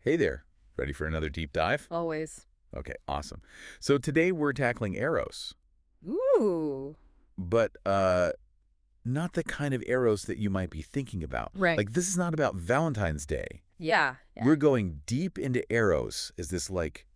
Hey there. Ready for another deep dive? Always. Okay, awesome. So today we're tackling Eros, Ooh. but not the kind of Eros that you might be thinking about. Right. Like this is not about Valentine's Day. Yeah. We're going deep into Eros as this like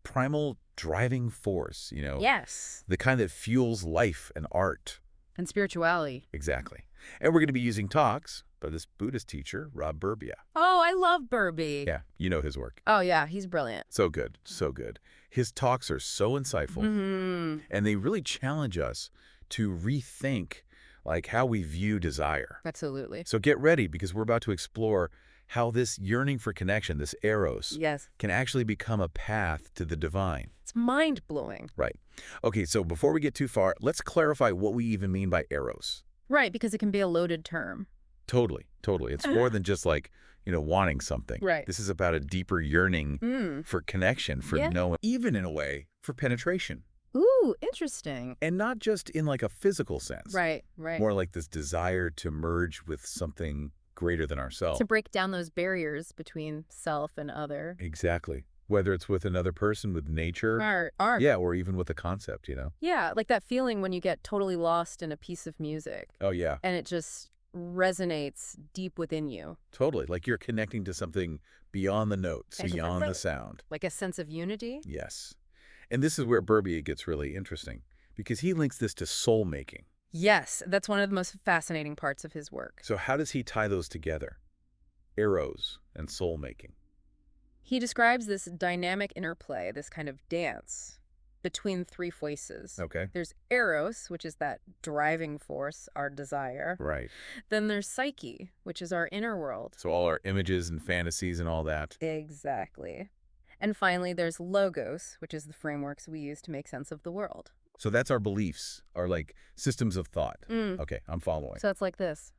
primal driving force, Yes. the kind that fuels life and art. And spirituality. Exactly. And we're going to be using talks by this Buddhist teacher, Rob Burbea. Oh, I love Burbea. Yeah, you know his work. Oh, yeah. He's brilliant. So good, so good. His talks are so insightful. Mm-hmm. And they really challenge us to rethink like how we view desire. Absolutely. So get ready because we're about to explore how this yearning for connection, this eros, Yes. can actually become a path to the divine. It's mind-blowing. Right. Okay, so before we get too far, let's clarify what we even mean by eros. Right, because it can be a loaded term. Totally, totally. It's more than just like, wanting something. Right. This is about a deeper yearning for connection, for Yeah. knowing, even in a way, for penetration. Ooh, interesting. And not just in like a physical sense. Right, right. More like this desire to merge with something greater than ourselves. To break down those barriers between self and other. Exactly. Whether it's with another person, with nature. Art. Yeah, or even with a concept. Yeah, like that feeling when you get totally lost in a piece of music. Oh, yeah. And it just resonates deep within you. Totally. Like you're connecting to something beyond the notes, And beyond the sound. like a sense of unity. Yes. And this is where Burbea gets really interesting because he links this to soul making. Yes, that's one of the most fascinating parts of his work. So how does he tie those together? Eros and soul making. He describes this dynamic interplay, this kind of dance between three voices. Okay. There's Eros, which is that driving force, our desire. Right. Then there's Psyche, which is our inner world. So all our images and fantasies and all that. Exactly. And finally, there's Logos, which is the frameworks we use to make sense of the world. So that's our beliefs, our like systems of thought. Mm. Okay, I'm following. So it's like this.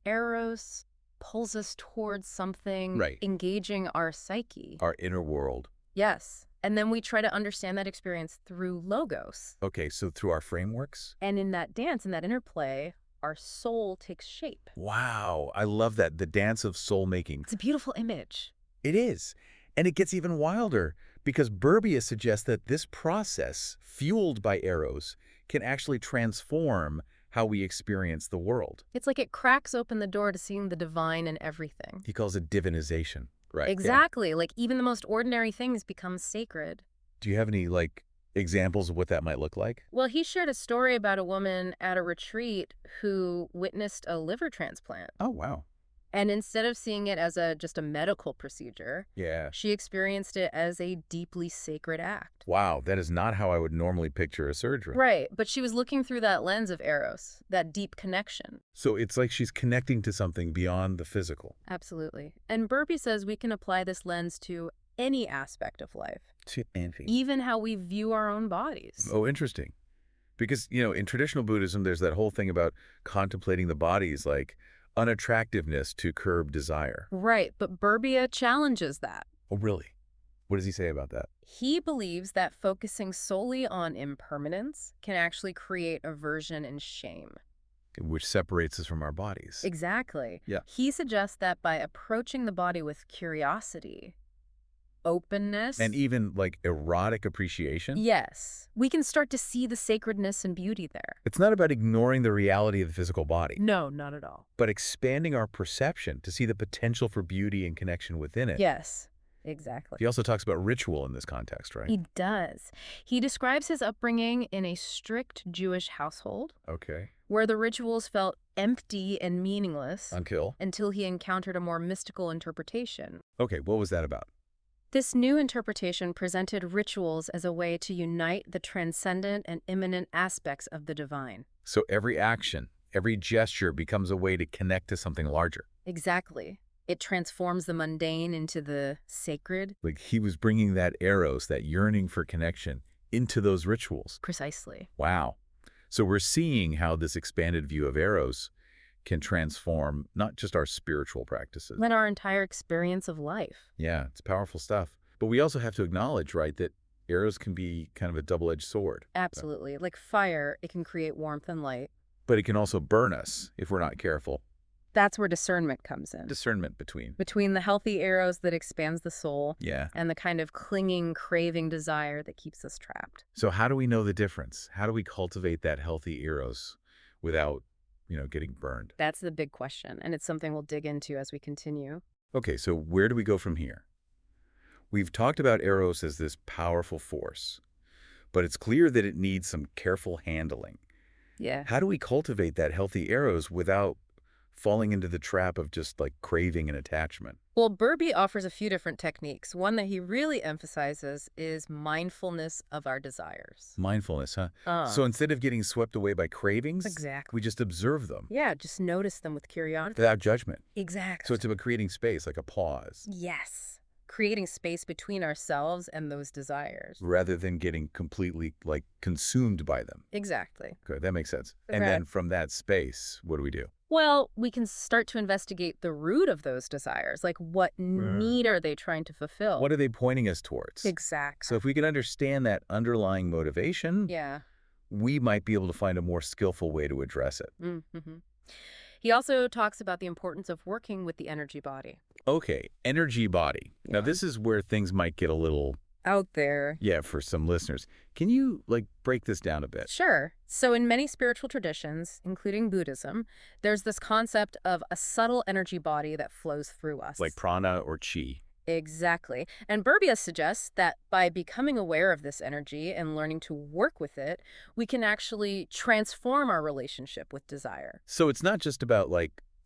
Eros pulls us towards something, Right. engaging our psyche. Our inner world. Yes. And then we try to understand that experience through Logos. Okay, so through our frameworks? And in that dance, in that interplay, our soul takes shape. Wow, I love that. The dance of soul making. It's a beautiful image. It is. And it gets even wilder because Burbea suggests that this process, fueled by Eros, can actually transform how we experience the world. It's like it cracks open the door to seeing the divine in everything. He calls it divinization, right? Yeah. Exactly. Like even the most ordinary things become sacred. Do you have any, like, examples of what that might look like? Well, he shared a story about a woman at a retreat who witnessed a liver transplant. Oh, wow. And instead of seeing it as just a medical procedure, Yeah. she experienced it as a deeply sacred act. Wow, that is not how I would normally picture a surgery. Right, but she was looking through that lens of Eros, that deep connection. So it's like she's connecting to something beyond the physical. Absolutely. And Burbea says we can apply this lens to any aspect of life, To envy. even how we view our own bodies. Oh, interesting. Because, in traditional Buddhism, there's that whole thing about contemplating the body's like unattractiveness to curb desire. Right, but Burbea challenges that. Oh, really? What does he say about that? He believes that focusing solely on impermanence can actually create aversion and shame. Which separates us from our bodies. Exactly. Yeah. He suggests that by approaching the body with curiosity, openness, And even like erotic appreciation? yes, we can start to see the sacredness and beauty there. It's not about ignoring the reality of the physical body, No, not at all. but expanding our perception to see the potential for beauty and connection within it. Yes, exactly. He also talks about ritual in this context, right? He does. He describes his upbringing in a strict Jewish household Okay. where the rituals felt empty and meaningless Until? until he encountered a more mystical interpretation. Okay, what was that about? This new interpretation presented rituals as a way to unite the transcendent and immanent aspects of the divine. So every action, every gesture becomes a way to connect to something larger. Exactly. It transforms the mundane into the sacred. Like he was bringing that eros, that yearning for connection, into those rituals. Precisely. Wow. So we're seeing how this expanded view of eros can transform not just our spiritual practices. And our entire experience of life. Yeah, it's powerful stuff. But we also have to acknowledge, right, that eros can be kind of a double-edged sword. Absolutely. Like fire, it can create warmth and light. But it can also burn us if we're not careful. That's where discernment comes in. Discernment between. Between the healthy eros that expands the soul Yeah. and the kind of clinging, craving desire that keeps us trapped. So how do we know the difference? How do we cultivate that healthy eros without, getting burned? That's the big question, and it's something we'll dig into as we continue. Okay, so where do we go from here? We've talked about eros as this powerful force, but it's clear that it needs some careful handling. Yeah. How do we cultivate that healthy eros without falling into the trap of just like craving and attachment? Well, Burbea offers a few different techniques. One that he really emphasizes is mindfulness of our desires. Mindfulness, huh? Uh, So instead of getting swept away by cravings, exactly. we just observe them Yeah, just notice them with curiosity. without judgment. Exactly. So it's about creating space, like a pause, Yes. Creating space between ourselves and those desires. rather than getting completely like consumed by them. Exactly. Okay, that makes sense. And Correct. then from that space, what do we do? Well, we can start to investigate the root of those desires. Like, what need are they trying to fulfill? What are they pointing us towards? Exactly. So if we can understand that underlying motivation, Yeah. we might be able to find a more skillful way to address it. Mm-hmm. He also talks about the importance of working with the energy body. Okay, energy body. Now, Yeah. this is where things might get a little, Out there. yeah, for some listeners. Can you, break this down a bit? Sure. So in many spiritual traditions, including Buddhism, there's this concept of a subtle energy body that flows through us. Like prana or chi. Exactly. And Burbea suggests that by becoming aware of this energy and learning to work with it, we can actually transform our relationship with desire. So it's not just about,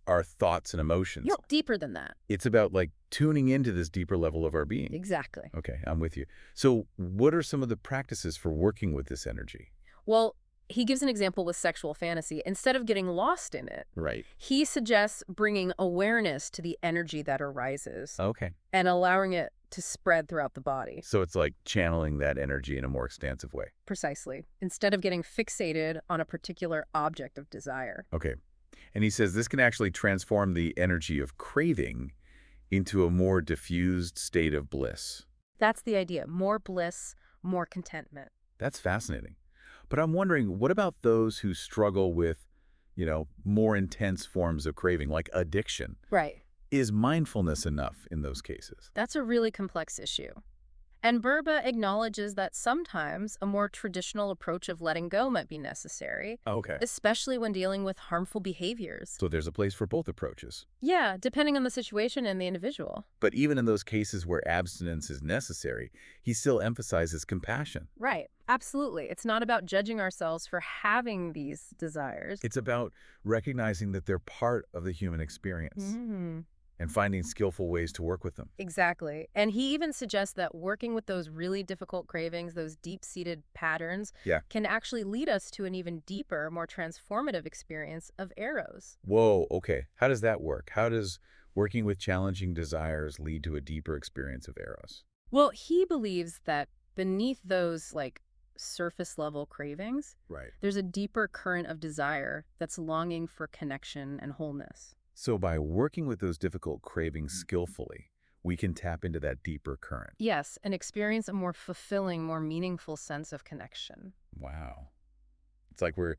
our thoughts and emotions. Yep. Deeper than that. It's about, tuning into this deeper level of our being. Exactly. Okay, I'm with you. So what are some of the practices for working with this energy? Well, he gives an example with sexual fantasy. Instead of getting lost in it, Right. he suggests bringing awareness to the energy that arises Okay. and allowing it to spread throughout the body. So it's like channeling that energy in a more expansive way. Precisely. Instead of getting fixated on a particular object of desire. Okay. And he says this can actually transform the energy of craving into a more diffused state of bliss. That's the idea. More bliss, more contentment. That's fascinating. But I'm wondering, what about those who struggle with, more intense forms of craving, like addiction? Right. Is mindfulness enough in those cases? That's a really complex issue. And Burbea acknowledges that sometimes a more traditional approach of letting go might be necessary, Okay. especially when dealing with harmful behaviors. So there's a place for both approaches. Yeah, depending on the situation and the individual. But even in those cases where abstinence is necessary, he still emphasizes compassion. Right. Absolutely. It's not about judging ourselves for having these desires. It's about recognizing that they're part of the human experience and finding skillful ways to work with them. Exactly. And he even suggests that working with those really difficult cravings, those deep-seated patterns, Yeah. can actually lead us to an even deeper, more transformative experience of Eros. Whoa, okay. How does that work? How does working with challenging desires lead to a deeper experience of Eros? Well, he believes that beneath those, surface-level cravings, Right. there's a deeper current of desire that's longing for connection and wholeness. So by working with those difficult cravings skillfully, we can tap into that deeper current. Yes, and experience a more fulfilling, more meaningful sense of connection. Wow. It's like we're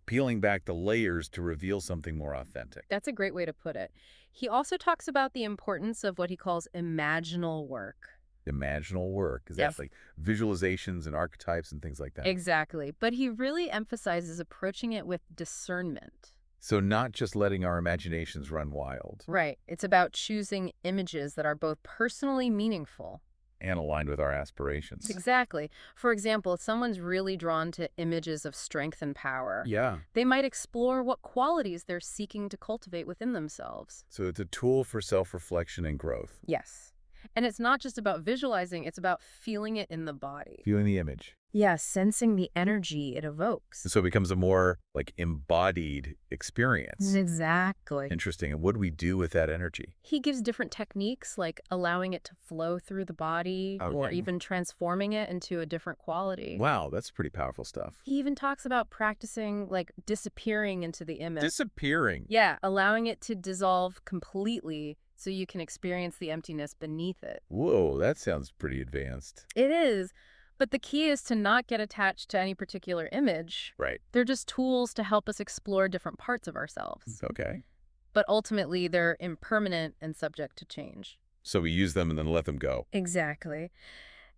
peeling back the layers to reveal something more authentic. That's a great way to put it. He also talks about the importance of what he calls imaginal work. Imaginal work. Is Yes. that like visualizations and archetypes and things like that? Exactly. But he really emphasizes approaching it with discernment. So not just letting our imaginations run wild Right. It's about choosing images that are both personally meaningful. and aligned with our aspirations. Exactly. For example, if someone's really drawn to images of strength and power, Yeah. they might explore what qualities they're seeking to cultivate within themselves. So it's a tool for self-reflection and growth. Yes. And it's not just about visualizing, it's about feeling it in the body. Feeling the image. Yeah, sensing the energy it evokes. So it becomes a more embodied experience. Exactly. Interesting. And what do we do with that energy? He gives different techniques like allowing it to flow through the body or Okay. even transforming it into a different quality. Wow, that's pretty powerful stuff. He even talks about practicing disappearing into the image. Disappearing. Yeah, allowing it to dissolve completely so you can experience the emptiness beneath it. Whoa, that sounds pretty advanced. It is, but the key is to not get attached to any particular image. Right. They're just tools to help us explore different parts of ourselves. Okay. but ultimately they're impermanent and subject to change. So we use them and then let them go. Exactly.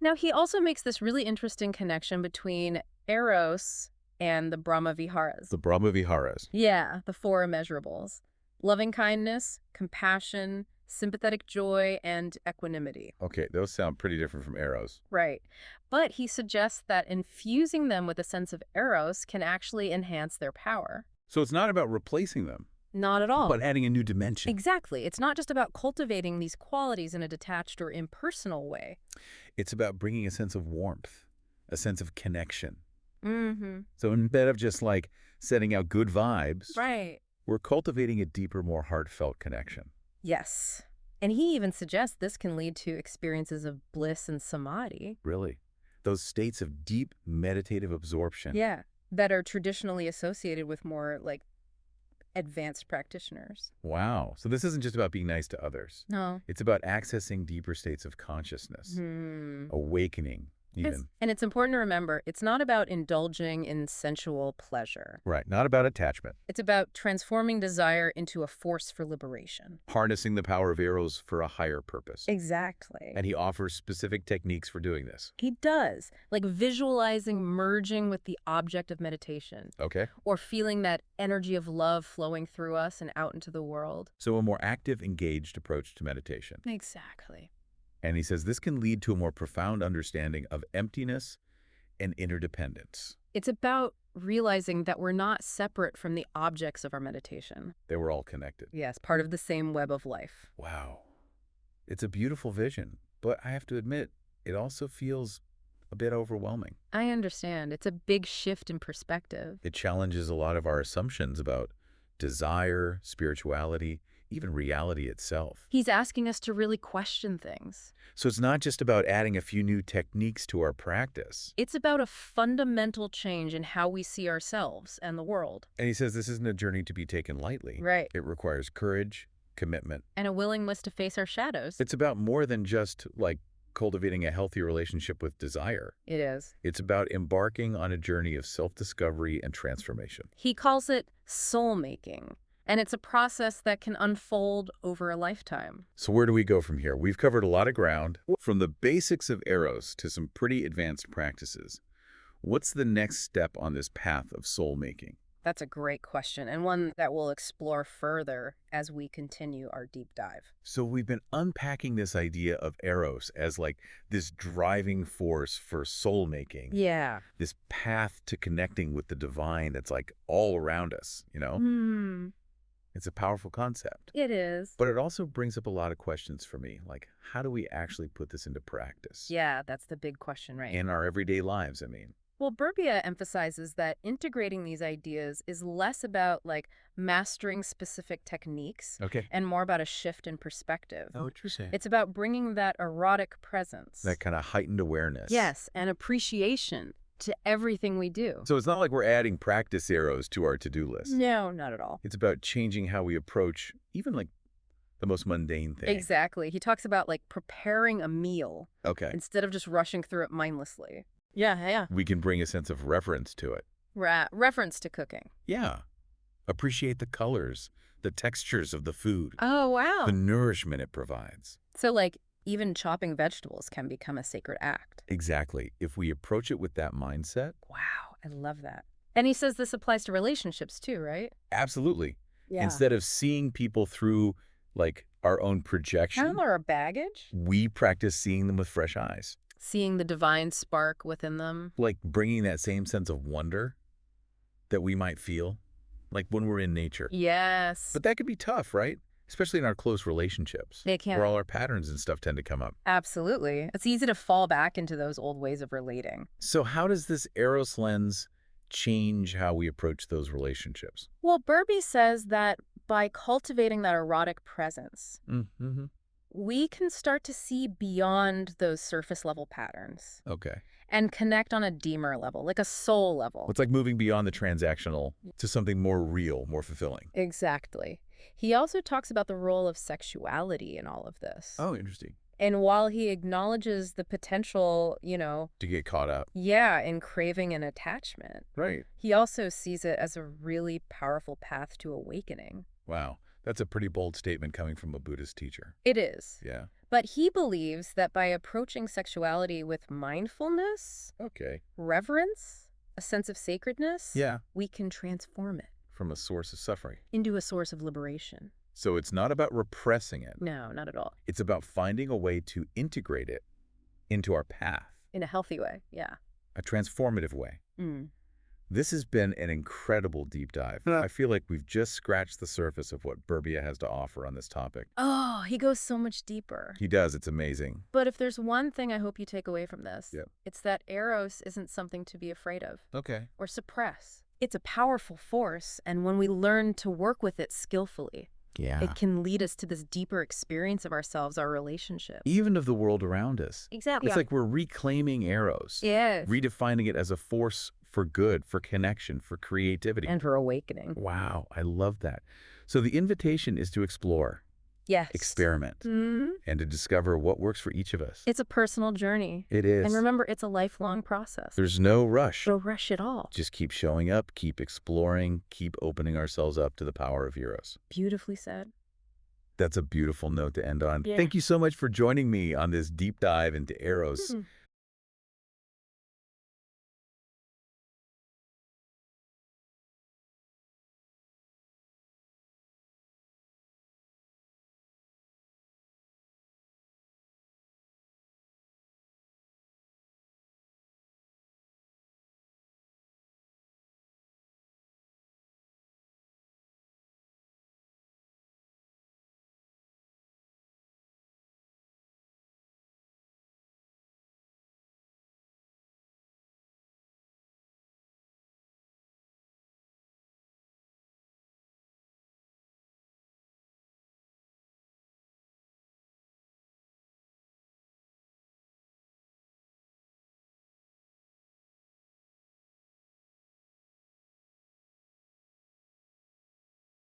Now, he also makes this really interesting connection between Eros and the Brahma Viharas. The Brahma Viharas. Yeah, the four immeasurables. Loving kindness, compassion, sympathetic joy, and equanimity. Okay, those sound pretty different from Eros. Right. But he suggests that infusing them with a sense of Eros can actually enhance their power. So it's not about replacing them, Not at all. but adding a new dimension. Exactly. It's not just about cultivating these qualities in a detached or impersonal way. It's about bringing a sense of warmth, a sense of connection. Mm-hmm. So instead of just like setting out good vibes, Right. we're cultivating a deeper, more heartfelt connection. Yes. And he even suggests this can lead to experiences of bliss and samadhi. Really. Those states of deep meditative absorption. Yeah. That are traditionally associated with more like advanced practitioners. Wow. So this isn't just about being nice to others. No. It's about accessing deeper states of consciousness, awakening even. And it's important to remember, it's not about indulging in sensual pleasure. Right. Not about attachment. It's about transforming desire into a force for liberation. Harnessing the power of Eros for a higher purpose. Exactly. And he offers specific techniques for doing this. He does, like visualizing merging with the object of meditation, Okay. or feeling that energy of love flowing through us and out into the world. So a more active, engaged approach to meditation. Exactly. And he says this can lead to a more profound understanding of emptiness and interdependence. It's about realizing that we're not separate from the objects of our meditation. They were all connected. Yes, part of the same web of life. Wow. It's a beautiful vision, but I have to admit, it also feels a bit overwhelming. I understand. It's a big shift in perspective. It challenges a lot of our assumptions about desire, spirituality, even reality itself. He's asking us to really question things. So it's not just about adding a few new techniques to our practice. It's about a fundamental change in how we see ourselves and the world. And he says this isn't a journey to be taken lightly. Right. It requires courage, commitment. And a willingness to face our shadows. It's about more than just like cultivating a healthy relationship with desire. It is. It's about embarking on a journey of self-discovery and transformation. He calls it soul making. And it's a process that can unfold over a lifetime. So where do we go from here? We've covered a lot of ground, from the basics of Eros to some pretty advanced practices. What's the next step on this path of soul making? That's a great question, and one that we'll explore further as we continue our deep dive. So we've been unpacking this idea of Eros as like this driving force for soul making. Yeah. This path to connecting with the divine that's like all around us, you know? It's a powerful concept. It is. But it also brings up a lot of questions for me, like how do we actually put this into practice? Yeah, that's the big question, right? In our everyday lives, I mean. Well, Burbea emphasizes that integrating these ideas is less about like mastering specific techniques Okay. and more about a shift in perspective. Oh, interesting. It's about bringing that erotic presence. That kind of heightened awareness. Yes, and appreciation to everything we do. So it's not like we're adding practice arrows to our to-do list. No, not at all. It's about changing how we approach even like the most mundane thing. Exactly. He talks about like preparing a meal Okay. instead of just rushing through it mindlessly. Yeah. We can bring a sense of reverence to it. Reference to cooking. Yeah. Appreciate the colors, the textures of the food, Oh, wow. the nourishment it provides. So like even chopping vegetables can become a sacred act. Exactly. If we approach it with that mindset, Wow, I love that. And he says this applies to relationships too, right? absolutely. Yeah. Instead of seeing people through like our own projection, Or a baggage. we practice seeing them with fresh eyes. Seeing the divine spark within them. Like bringing that same sense of wonder that we might feel, like when we're in nature. Yes. But that could be tough, right? Especially in our close relationships. They can. Where all our patterns and stuff tend to come up. Absolutely. It's easy to fall back into those old ways of relating. So how does this Eros lens change how we approach those relationships? Well, Burbea says that by cultivating that erotic presence, Mm-hmm. we can start to see beyond those surface level patterns Okay. and connect on a deeper level, like a soul level. It's like moving beyond the transactional to something more real, more fulfilling. Exactly. He also talks about the role of sexuality in all of this. Oh, interesting. And while he acknowledges the potential, To get caught up. in craving and attachment, Right. he also sees it as a really powerful path to awakening. Wow. That's a pretty bold statement coming from a Buddhist teacher. It is. Yeah. But he believes that by approaching sexuality with mindfulness, Okay. reverence, a sense of sacredness, Yeah. we can transform it From a source of suffering. into a source of liberation. So it's not about repressing it. No, not at all. It's about finding a way to integrate it into our path, In a healthy way, yeah. a transformative way. Mm. This has been an incredible deep dive. Yeah. I feel like we've just scratched the surface of what Burbea has to offer on this topic. Oh, he goes so much deeper. He does. It's amazing. But if there's one thing I hope you take away from this, Yep. it's that Eros isn't something to be afraid of Okay. or suppress. It's a powerful force, and when we learn to work with it skillfully, Yeah. it can lead us to this deeper experience of ourselves, our relationships. Even of the world around us. Exactly. It's like we're reclaiming Eros. Yes. Redefining it as a force for good, for connection, for creativity. And for awakening. Wow, I love that. So the invitation is to explore, Yes. experiment, Mhm. and to discover what works for each of us. It's a personal journey. It is. And remember, it's a lifelong process. There's no rush. No rush at all. Just keep showing up, keep exploring, keep opening ourselves up to the power of Eros. Beautifully said. That's a beautiful note to end on. Yeah. Thank you so much for joining me on this deep dive into Eros.